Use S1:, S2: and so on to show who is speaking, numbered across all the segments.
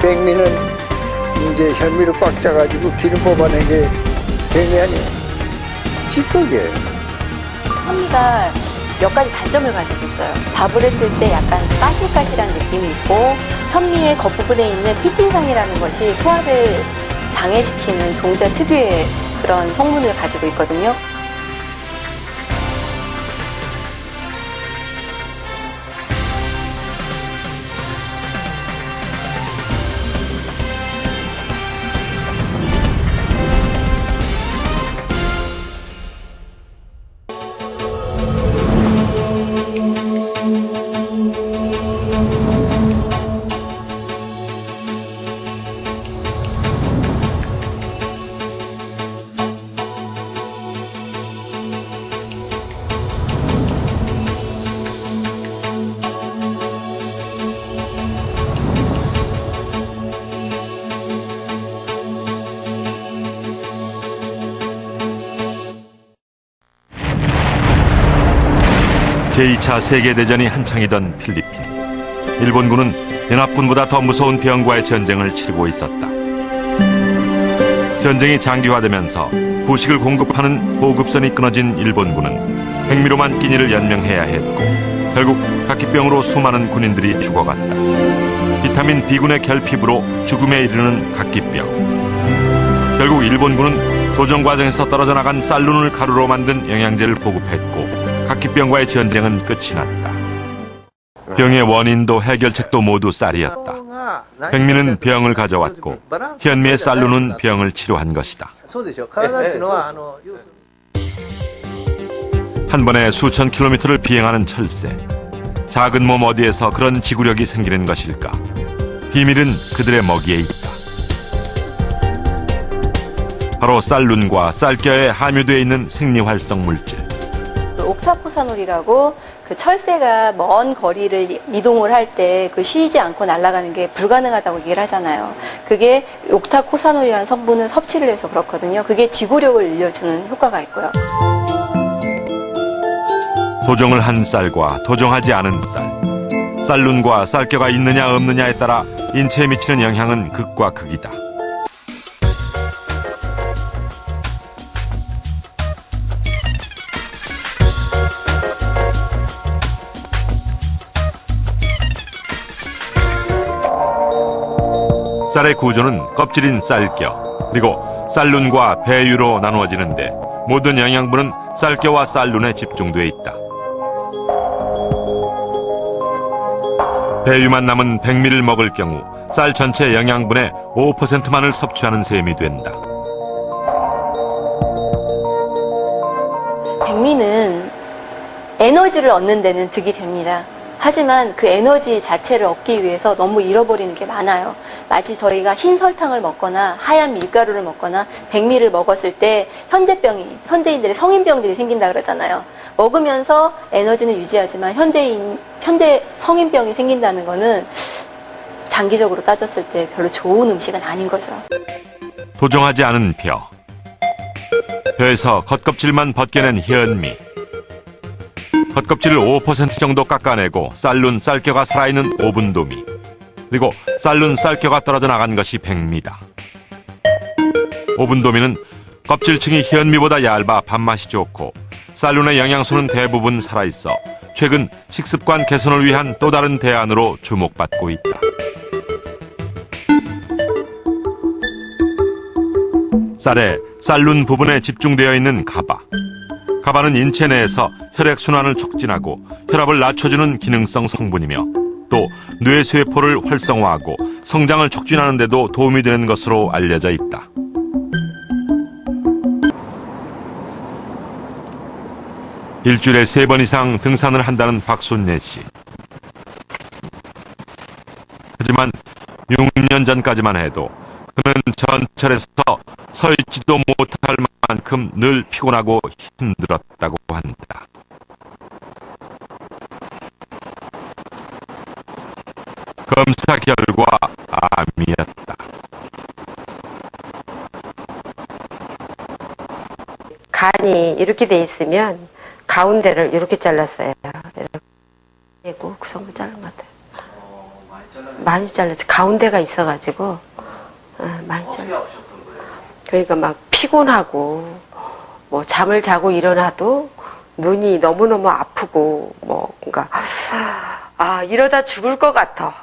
S1: 백미는 이제 현미로 꽉 짜가지고 기름 뽑아낸 게 백미 아니에요. 찌꺼기예요.
S2: 현미가 몇 가지 단점을 가지고 있어요. 밥을 했을 때 약간 까실까실한 느낌이 있고 현미의 겉부분에 있는 피틴상이라는 것이 소화를 장애시키는 종자 특유의 그런 성분을 가지고 있거든요.
S3: 제2차 세계대전이 한창이던 필리핀. 일본군은 연합군보다 더 무서운 병과의 전쟁을 치르고 있었다. 전쟁이 장기화되면서 후식을 공급하는 보급선이 끊어진 일본군은 백미로만 끼니를 연명해야 했고 결국 각기병으로 수많은 군인들이 죽어갔다. 비타민 B군의 결핍으로 죽음에 이르는 각기병. 결국 일본군은 도전 과정에서 떨어져 나간 쌀룬을 가루로 만든 영양제를 보급했고 각기병과의 전쟁은 끝이 났다. 병의 원인도 해결책도 모두 쌀이었다. 백미는 병을 가져왔고 현미의 쌀루는 병을 치료한 것이다. 한 번에 수천 킬로미터를 비행하는 철새. 작은 몸 어디에서 그런 지구력이 생기는 것일까? 비밀은 그들의 먹이에 있다. 바로 쌀룬과 쌀겨에 함유되어 있는 생리활성 물질.
S2: 옥타코사놀이라고 그 철새가 먼 거리를 이동을 할 때 그 쉬지 않고 날아가는 게 불가능하다고 얘기를 하잖아요. 그게 옥타코사놀이라는 성분을 섭취를 해서 그렇거든요. 그게 지구력을 늘려주는 효과가 있고요.
S3: 도종을 한 쌀과 도종하지 않은 쌀. 쌀룬과 쌀겨가 있느냐 없느냐에 따라 인체에 미치는 영향은 극과 극이다. 쌀의 구조는 껍질인 쌀겨, 그리고 쌀룬과 배유로 나누어지는데 모든 영양분은 쌀겨와 쌀룬에 집중되어 있다. 배유만 남은 백미를 먹을 경우 쌀 전체 영양분의 5%만을 섭취하는 셈이 된다.
S2: 백미는 에너지를 얻는 데는 득이 됩니다. 하지만 그 에너지 자체를 얻기 위해서 너무 잃어버리는 게 많아요. 마치 저희가 흰 설탕을 먹거나 하얀 밀가루를 먹거나 백미를 먹었을 때 현대인들의 성인병들이 생긴다 그러잖아요. 먹으면서 에너지는 유지하지만 현대 성인병이 생긴다는 거는 장기적으로 따졌을 때 별로 좋은 음식은 아닌 거죠.
S3: 도종하지 않은 벼. 벼에서 겉껍질만 벗겨낸 현미. 겉껍질을 5% 정도 깎아내고 쌀룬, 쌀겨가 살아있는 오분도미. 그리고 쌀룬, 쌀겨가 떨어져 나간 것이 백미다. 오분도미는 껍질층이 현미보다 얇아 밥맛이 좋고 쌀룬의 영양소는 대부분 살아있어 최근 식습관 개선을 위한 또 다른 대안으로 주목받고 있다. 쌀에 쌀룬 부분에 집중되어 있는 가바. 가바는 인체 내에서 혈액순환을 촉진하고 혈압을 낮춰주는 기능성 성분이며 또 뇌세포를 활성화하고 성장을 촉진하는 데도 도움이 되는 것으로 알려져 있다. 일주일에 3번 이상 등산을 한다는 박순례 씨. 하지만 6년 전까지만 해도 그는 전철에서 서 있지도 못할 만큼 늘 피곤하고 힘들었다고 한다. 검사 결과 암이었다.
S4: 간이 이렇게 돼 있으면 가운데를 이렇게 잘랐어요. 이렇게. 그 정도 자른 것 같아요. 많이 잘랐지. 가운데가 있어가지고 많이 잘랐. 그러니까 막 피곤하고 뭐 잠을 자고 일어나도 눈이 너무너무 아프고 뭐 그러니까 이러다 죽을 것 같아.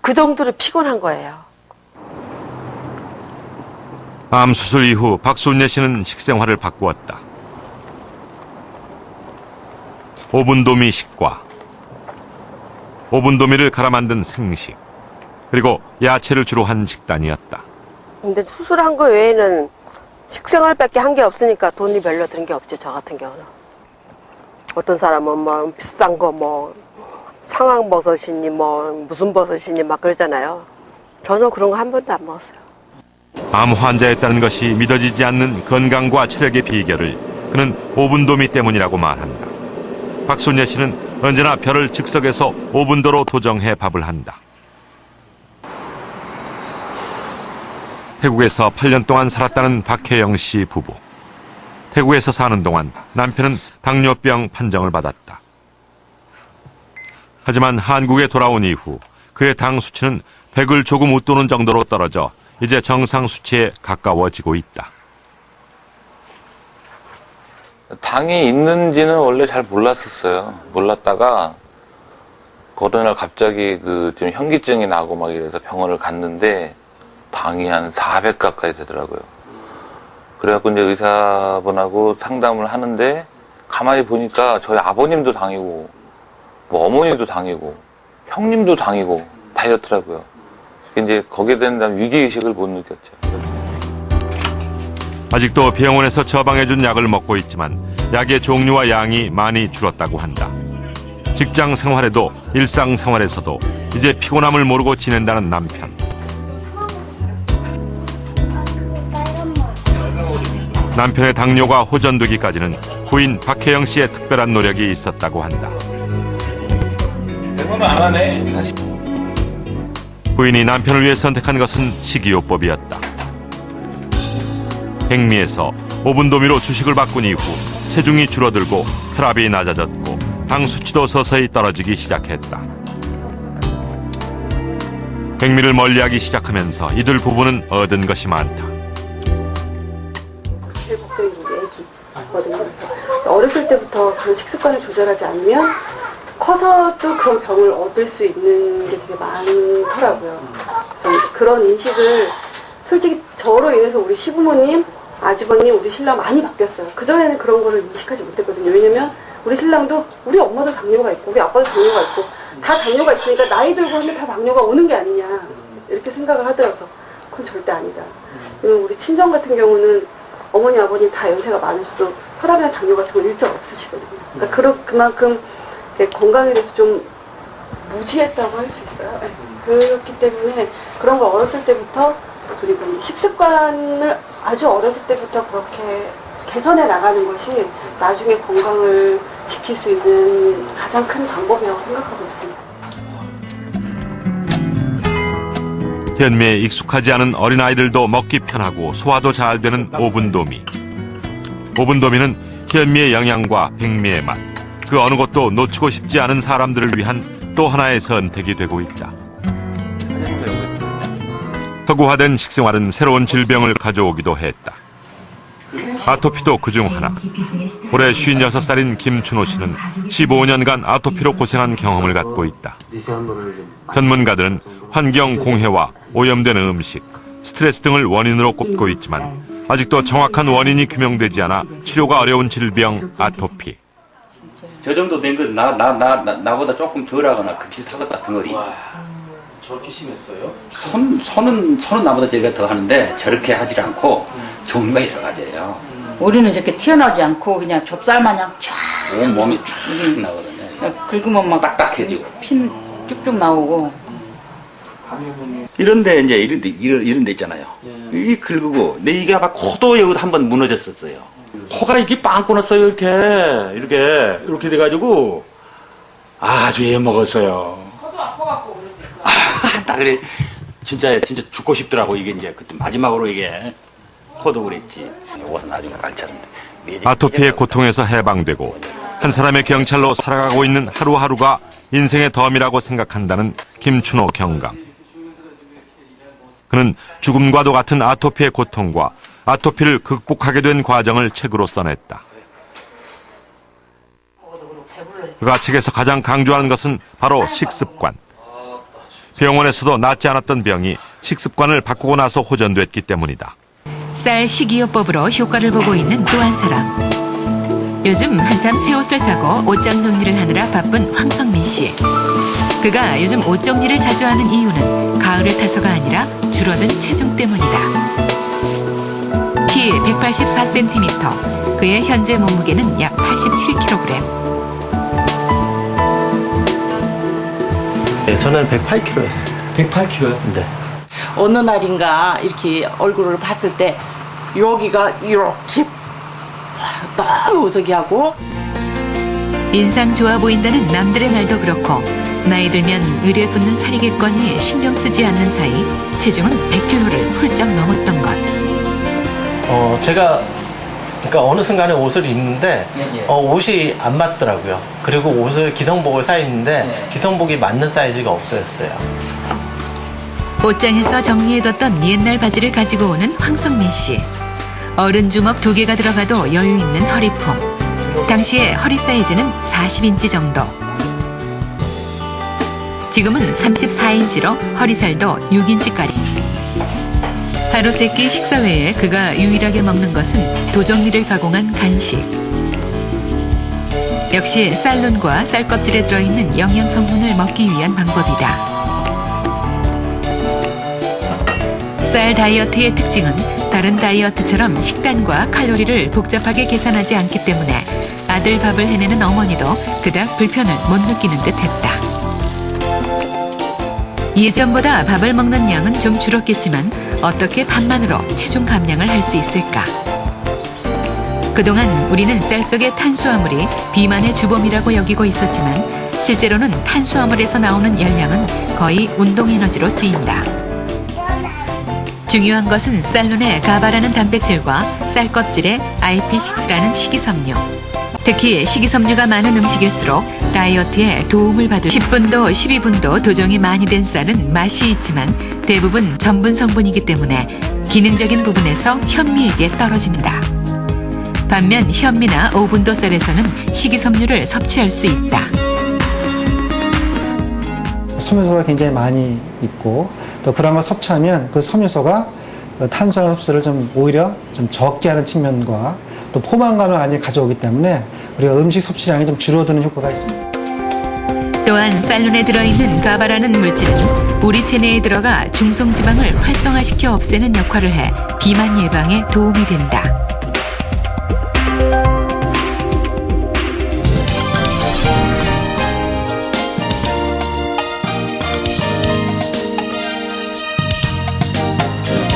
S4: 그 정도로 피곤한 거예요.
S3: 암 수술 이후 박순예 씨는 식생활을 바꾸었다. 오븐도미 식과, 오븐도미를 갈아 만든 생식, 그리고 야채를 주로 한 식단이었다.
S4: 근데 수술한 거 외에는 식생활밖에 한 게 없으니까 돈이 별로 든 게 없죠. 저 같은 경우는. 어떤 사람은 뭐 비싼 거 뭐 상황버섯이니 뭐 무슨 버섯이니 막 그러잖아요. 저는 그런 거 한 번도 안 먹었어요.
S3: 암 환자였다는 것이 믿어지지 않는 건강과 체력의 비결을 그는 오븐도미 때문이라고 말한다. 박순예 씨는 언제나 별을 즉석에서 오븐도로 도정해 밥을 한다. 태국에서 8년 동안 살았다는 박혜영 씨 부부. 태국에서 사는 동안 남편은 당뇨병 판정을 받았다. 하지만 한국에 돌아온 이후 그의 당 수치는 100을 조금 웃도는 정도로 떨어져 이제 정상 수치에 가까워지고 있다.
S5: 당이 있는지는 원래 잘 몰랐었어요. 몰랐다가 어느 날 갑자기 좀 현기증이 나고 막 이래서 병원을 갔는데 당이 한 400 가까이 되더라고요. 그래갖고 이제 의사분하고 상담을 하는데 가만히 보니까 저희 아버님도 당이고 뭐 어머니도 당이고 형님도 당이고 다 이렇더라고요. 이제 거기에 대한 위기의식을 못 느꼈죠.
S3: 아직도 병원에서 처방해준 약을 먹고 있지만 약의 종류와 양이 많이 줄었다고 한다. 직장 생활에도 일상 생활에서도 이제 피곤함을 모르고 지낸다는 남편. 남편의 당뇨가 호전되기까지는 부인 박혜영 씨의 특별한 노력이 있었다고 한다.
S5: 병원은 안 하네. 다시.
S3: 부인이 남편을 위해 선택한 것은 식이요법이었다. 백미에서 오븐도미로 주식을 바꾼 이후 체중이 줄어들고 혈압이 낮아졌고 당 수치도 서서히 떨어지기 시작했다. 백미를 멀리하기 시작하면서 이들 부부는 얻은 것이 많다.
S6: 제일 걱정이 우리 애기거든요. 그래서 어렸을 때부터 그런 식습관을 조절하지 않으면 커서도 그런 병을 얻을 수 있는 게 되게 많더라고요. 그래서 이제 그런 인식을 솔직히 저로 인해서 우리 시부모님, 아주버님, 우리 신랑 많이 바뀌었어요. 그전에는 그런 거를 인식하지 못했거든요. 왜냐면 우리 신랑도 우리 엄마도 당뇨가 있고 우리 아빠도 당뇨가 있고 다 당뇨가 있으니까 나이 들고 하면 다 당뇨가 오는 게 아니냐 이렇게 생각을 하더라고요. 그건 절대 아니다. 왜냐면 우리 친정 같은 경우는 어머니, 아버님 다 연세가 많으셔도 혈압이나 당뇨 같은 건 일절 없으시거든요. 그러니까 그만큼 건강에 대해서 좀 무지했다고 할 수 있어요. 그렇기 때문에 그런 걸 어렸을 때부터 그리고 이제 식습관을 아주 어렸을 때부터 그렇게 개선해 나가는 것이 나중에 건강을 지킬 수 있는 가장 큰 방법이라고 생각하고 있습니다.
S3: 현미에 익숙하지 않은 어린아이들도 먹기 편하고 소화도 잘 되는 오븐도미. 오븐도미는 현미의 영양과 백미의 맛, 그 어느 것도 놓치고 싶지 않은 사람들을 위한 또 하나의 선택이 되고 있다. 허구화된 식생활은 새로운 질병을 가져오기도 했다. 아토피도 그중 하나. 올해 56살인 김춘호 씨는 15년간 아토피로 고생한 경험을 갖고 있다. 전문가들은 환경 공해와 오염된 음식, 스트레스 등을 원인으로 꼽고 있지만 아직도 정확한 원인이 규명되지 않아 치료가 어려운 질병 아토피.
S7: 저 정도 된 건 나보다 조금 덜하거나 그 비슷하겠다 덩어리.
S8: 저렇게 심했어요?
S7: 손은 나보다 제가 더 하는데 저렇게 하질 않고 종류가 여러 가지예요.
S9: 우리는 저렇게 튀어나오지 않고 그냥 좁쌀 마냥 쫙
S7: 온 몸이 쫙 나거든요.
S9: 긁으면 막
S7: 딱딱해지고
S9: 핀 쭉쭉 나오고.
S7: 이런데 이제 이런데 있잖아요. 이 긁고 내 이게 아마 코도 여기 한번 무너졌었어요. 코가 이렇게 빵 끊었어요. 이렇게 돼가지고 아주 애 먹었어요.
S9: 코도 아파갖고 그랬어요.
S7: 딱 그래 진짜 죽고 싶더라고. 이게 이제 그때 마지막으로 이게 코도 그랬지. 이것은 나중에 가르쳤는데
S3: 아토피의 고통에서 해방되고 한 사람의 경찰로 살아가고 있는 하루하루가 인생의 덤이라고 생각한다는 김춘호 경감. 그는 죽음과도 같은 아토피의 고통과 아토피를 극복하게 된 과정을 책으로 써냈다. 그가 책에서 가장 강조하는 것은 바로 식습관. 병원에서도 낫지 않았던 병이 식습관을 바꾸고 나서 호전됐기 때문이다.
S10: 쌀 식이요법으로 효과를 보고 있는 또 한 사람. 요즘 한참 새 옷을 사고 옷장 정리를 하느라 바쁜 황성민 씨. 그가 요즘 옷 정리를 자주 하는 이유는 가을을 타서가 아니라 줄어든 체중 때문이다. 키 184cm, 그의 현재 몸무게는 약 87kg.
S8: 네, 저는 108kg였습니다. 108kg요? 네.
S11: 어느 날인가 이렇게 얼굴을 봤을 때 여기가 이렇게 너무 저기 하고
S10: 인상 좋아 보인다는 남들의 말도 그렇고 나이 들면 의뢰 붙는 살이겠거니 신경 쓰지 않는 사이 체중은 100kg를 훌쩍 넘었던 것.
S8: 제가 그러니까 어느 순간에 옷을 입는데 옷이 안 맞더라고요. 그리고 옷을 기성복을 사입는데 기성복이 맞는 사이즈가 없어졌어요.
S10: 옷장에서 정리해뒀던 옛날 바지를 가지고 오는 황성민 씨. 어른 주먹 2개가 들어가도 여유 있는 허리폼. 당시의 허리 사이즈는 40인치 정도. 지금은 34인치로 허리살도 6인치까지. 하루 세끼 식사 외에 그가 유일하게 먹는 것은 도정리를 가공한 간식. 역시 쌀눈과 쌀껍질에 들어있는 영양성분을 먹기 위한 방법이다. 쌀 다이어트의 특징은 다른 다이어트처럼 식단과 칼로리를 복잡하게 계산하지 않기 때문에 아들 밥을 해내는 어머니도 그닥 불편을 못 느끼는 듯했다. 예전보다 밥을 먹는 양은 좀 줄었겠지만 어떻게 밥만으로 체중 감량을 할 수 있을까? 그동안 우리는 쌀 속의 탄수화물이 비만의 주범이라고 여기고 있었지만 실제로는 탄수화물에서 나오는 열량은 거의 운동 에너지로 쓰인다. 중요한 것은 쌀눈의 가바라는 단백질과 쌀껍질의 IP6라는 식이섬유. 특히 식이섬유가 많은 음식일수록 다이어트에 도움을 받을 10분도 12분도 도정이 많이 된 쌀은 맛이 있지만 대부분 전분 성분이기 때문에 기능적인 부분에서 현미에게 떨어진다. 반면 현미나 오분도 쌀에서는 식이섬유를 섭취할 수 있다.
S12: 섬유소가 굉장히 많이 있고 또 그런 걸 섭취하면 그 섬유소가 탄수화물 흡수를 좀 오히려 좀 적게 하는 측면과 또 포만감을 많이 가져오기 때문에 우리가 음식 섭취량이 좀 줄어드는 효과가 있습니다.
S10: 또한 쌀눈에 들어있는 가바라는 물질은 우리 체내에 들어가 중성지방을 활성화시켜 없애는 역할을 해 비만 예방에 도움이 된다.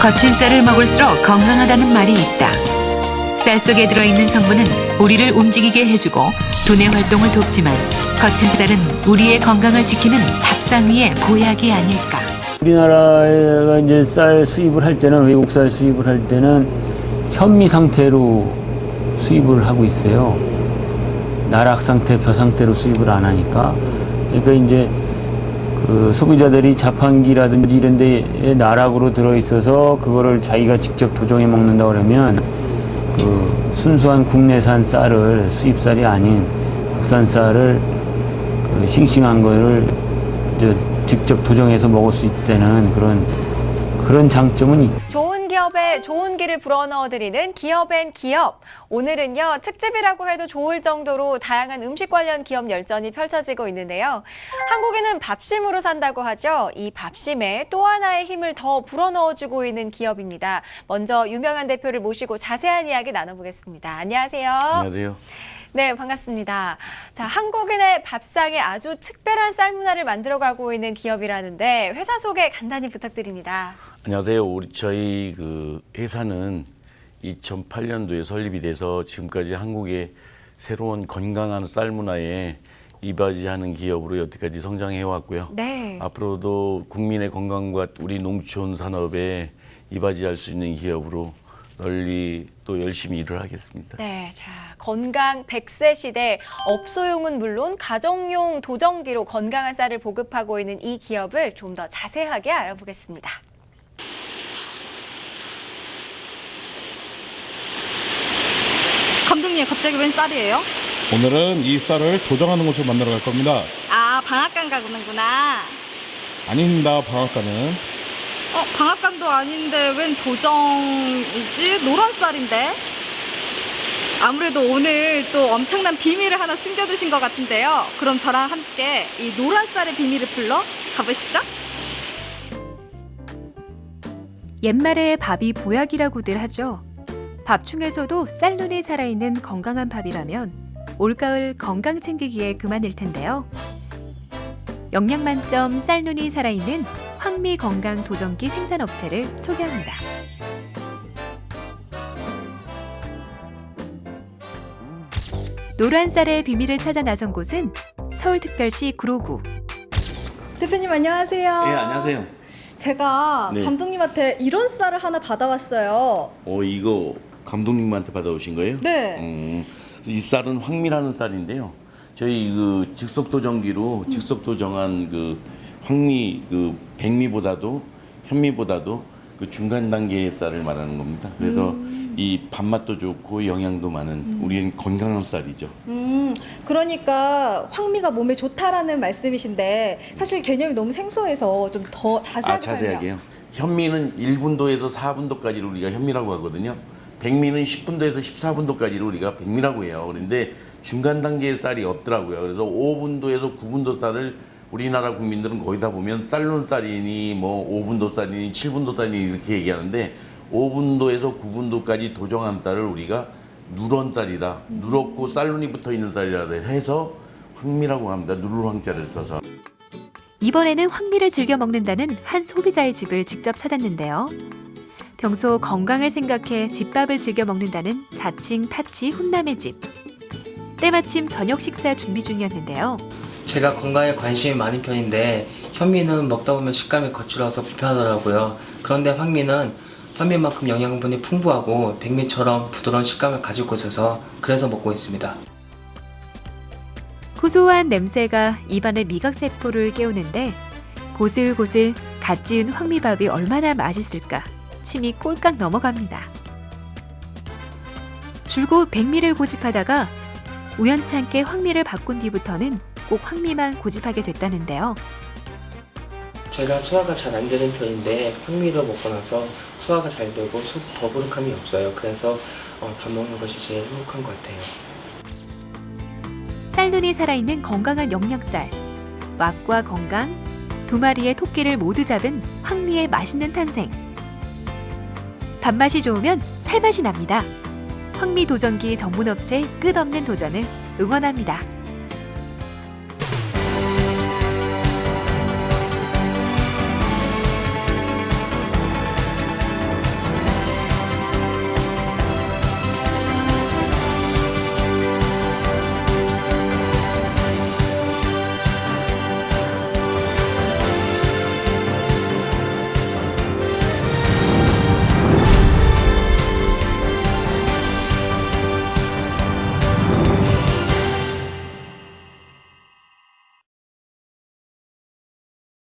S10: 거친 쌀을 먹을수록 건강하다는 말이 있다. 쌀 속에 들어있는 성분은 우리를 움직이게 해주고 두뇌 활동을 돕지만 거친 쌀은 우리의 건강을 지키는 밥상 위의 보약이 아닐까.
S13: 우리나라가 이제 쌀 수입을 할 때는 외국 쌀 수입을 할 때는 현미 상태로 수입을 하고 있어요. 나락 상태, 벼 상태로 수입을 안 하니까. 그러니까 이제 그 소비자들이 자판기라든지 이런 데에 나락으로 들어있어서 그거를 자기가 직접 도정해 먹는다 그러면 그 순수한 국내산 쌀을 수입쌀이 아닌 국산 쌀을 그 싱싱한 거를 직접 도정해서 먹을 수 있다는 그런 장점은 있다.
S14: 좋은 기업에 좋은 기를 불어넣어드리는 기업엔 기업. 오늘은요, 특집이라고 해도 좋을 정도로 다양한 음식 관련 기업 열전이 펼쳐지고 있는데요. 한국인은 밥심으로 산다고 하죠. 이 밥심에 또 하나의 힘을 더 불어넣어주고 있는 기업입니다. 먼저 유명한 대표를 모시고 자세한 이야기 나눠보겠습니다. 안녕하세요.
S15: 안녕하세요.
S14: 네, 반갑습니다. 자, 한국인의 밥상에 아주 특별한 쌀 문화를 만들어가고 있는 기업이라는데 회사 소개 간단히 부탁드립니다.
S15: 안녕하세요. 저희 그 회사는 2008년도에 설립이 돼서 지금까지 한국의 새로운 건강한 쌀 문화에 이바지하는 기업으로 여태까지 성장해 왔고요.
S14: 네.
S15: 앞으로도 국민의 건강과 우리 농촌 산업에 이바지할 수 있는 기업으로 널리 또 열심히 일을 하겠습니다.
S14: 네, 자, 건강 100세 시대 업소용은 물론 가정용 도정기로 건강한 쌀을 보급하고 있는 이 기업을 좀 더 자세하게 알아보겠습니다.
S16: 감독님, 갑자기 웬 쌀이에요?
S17: 오늘은 이 쌀을 도정하는 곳을 만나러 갈 겁니다.
S16: 아, 방앗간 가구는구나.
S17: 아닙니다, 방앗간은.
S16: 방앗간도 아닌데 웬 도정이지? 노란 쌀인데? 아무래도 오늘 또 엄청난 비밀을 하나 숨겨두신 것 같은데요. 그럼 저랑 함께 이 노란 쌀의 비밀을 풀러 가보시죠.
S10: 옛말에 밥이 보약이라고들 하죠. 밥 중에서도 쌀눈이 살아있는 건강한 밥이라면 올가을 건강 챙기기에 그만일 텐데요. 영양 만점 쌀눈이 살아있는 황미 건강 도정기 생산업체를 소개합니다. 노란 쌀의 비밀을 찾아 나선 곳은 서울특별시 구로구.
S16: 대표님 안녕하세요.
S15: 네, 안녕하세요.
S16: 제가
S15: 네.
S16: 감독님한테 이런 쌀을 하나 받아왔어요.
S15: 이거 감독님한테 받아오신 거예요?
S16: 네.
S15: 이 쌀은 황미라는 쌀인데요. 저희 그 즉석도정기로 즉석도정한 그 황미 그 백미보다도 현미보다도 그 중간 단계의 쌀을 말하는 겁니다. 그래서 이 밥맛도 좋고 영양도 많은 우리는 건강한 쌀이죠.
S16: 그러니까 황미가 몸에 좋다라는 말씀이신데 사실 개념이 너무 생소해서 좀 더 자세하게
S15: 자세하게요. 현미는 1분도에서 4분도까지를 우리가 현미라고 하거든요. 백미는 10분도에서 14분도까지를 우리가 백미라고 해요. 그런데 중간 단계의 쌀이 없더라고요. 그래서 5분도에서 9분도 쌀을 우리나라 국민들은 거의 다 보면 쌀눈 쌀이니 뭐 5분도 쌀이니 7분도 쌀이니 이렇게 얘기하는데 5분도에서 9분도까지 도정한 쌀을 우리가 누런 쌀이다. 누렇고 쌀눈이 붙어 있는 쌀이라 해서 황미라고 합니다. 누를 황자를 써서.
S10: 이번에는 황미를 즐겨 먹는다는 한 소비자의 집을 직접 찾았는데요. 평소 건강을 생각해 집밥을 즐겨 먹는다는 자칭 타치 훈남의 집. 때마침 저녁 식사 준비 중이었는데요.
S18: 제가 건강에 관심이 많은 편인데 현미는 먹다 보면 식감이 거칠어서 불편하더라고요. 그런데 황미는 현미만큼 영양분이 풍부하고 백미처럼 부드러운 식감을 가지고 있어서 그래서 먹고 있습니다.
S10: 고소한 냄새가 입안의 미각세포를 깨우는데 고슬고슬 갓 지은 황미밥이 얼마나 맛있을까 침이 꼴깍 넘어갑니다. 줄곧 백미를 고집하다가 우연찮게 황미를 바꾼 뒤부터는 꼭 황미만 고집하게 됐다는데요.
S18: 제가 소화가 잘 안 되는 편인데 황미를 먹고 나서 소화가 잘 되고 속 더부룩함이 없어요. 그래서 밥 먹는 것이 제일 행복한 것 같아요.
S10: 쌀눈이 살아있는 건강한 영양쌀, 맛과 건강, 두 마리의 토끼를 모두 잡은 황미의 맛있는 탄생. 밥맛이 좋으면 살맛이 납니다. 황미 도정기 전문업체 끝없는 도전을 응원합니다.